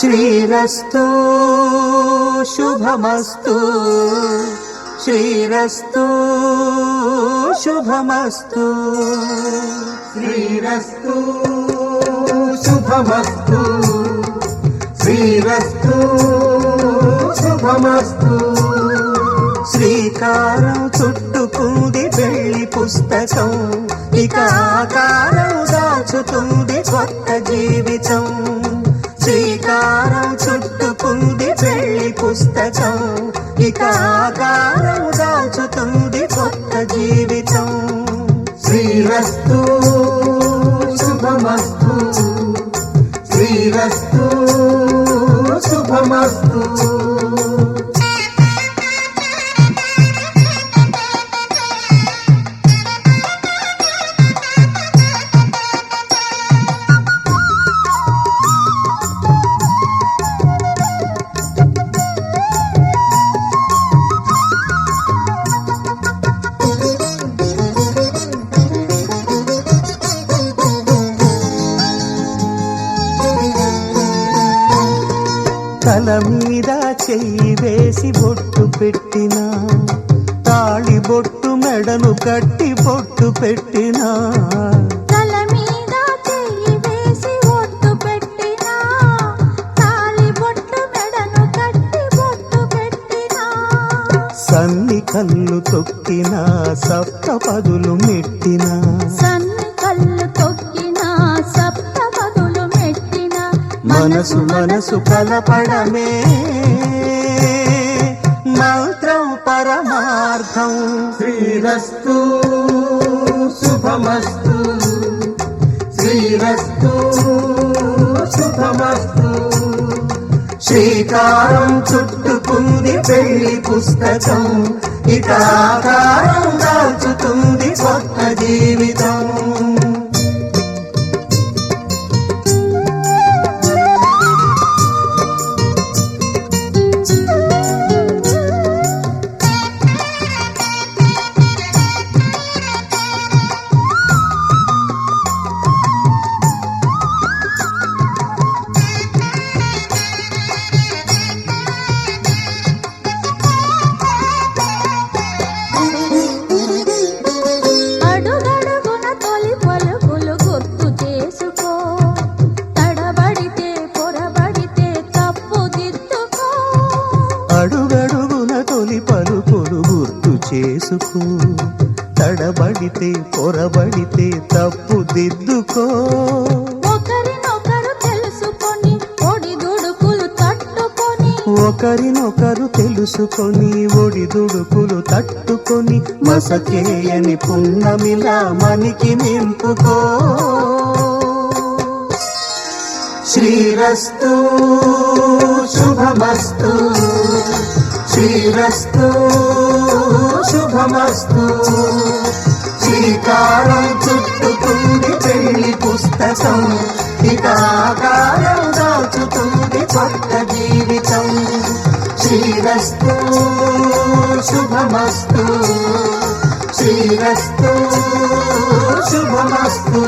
శ్రీరస్తు శుభమస్తు శ్రీరస్తు శుభమస్తు శ్రీరస్తు శుభమస్తు శ్రీరస్తు శుభమస్తు శ్రీకారం చుట్టుకుంది వెళ్లి పుస్తకం ఇక ఆకారం దాచుతుంది కొత్త జీవితం శ్రీకారం చుట్టుకుంది వెళ్లి పుస్తకం ఇక ఆకారం దాచుతుంది కొత్త జీవితం శ్రీరస్తు శుభమస్తు శ్రీరస్తు శుభమస్తు తల మీద చెయ్యి వేసి బొట్టు పెట్టినా తాళి బొట్టు మెడను కట్టి బొట్టు పెట్టినా తల మీద చెయ్యి వేసి బొట్టు పెట్టినా తాళి బొట్టు మెడను కట్టి బొట్టు పెట్టినా సన్ని కళ్ళు తొక్కినా సప్త పదులు మెట్టినా సన్ని కళ్ళు తొక్కినా సప్త పదులు మెట్టినా మనసు మనసు కలపడమే మంత్రం పరమార్థం శ్రీరస్తు శుభమస్తు శ్రీరస్తు శుభమస్తు శ్రీకారం చుట్టుకుంది పెళ్లి పుస్తకం ఇక ఆకారం దాచుతుంది కొత్త జీవితం అడుగడుగున తొలి పలుకులు గుర్తు చేసుకో తడబడితే పొరబడితే తప్పు దిద్దుకో అడుగడుగున తొలి పలుకులు గుర్తు చేసుకో తడబడితే పొరబడితే తప్పు దిద్దుకో ఒకరినొకరు తెలుసుకొని ఒడిదుడుకులు తట్టుకొని ఒకరినొకరు తెలుసుకొని ఒడిదుడుకులు తట్టుకొని మసకేయని పున్నమిలా మనికి నింపుకో శ్రీరస్తు శుభమస్తు శ్రీరస్తు శుభమస్తు శ్రీకారం చుట్టుకుంది పెళ్లి పుస్తకం ఇక ఆకారం దాచుతుంది కొత్త జీవితం శ్రీరస్తు శుభమస్తు శ్రీరస్తు శుభమస్తు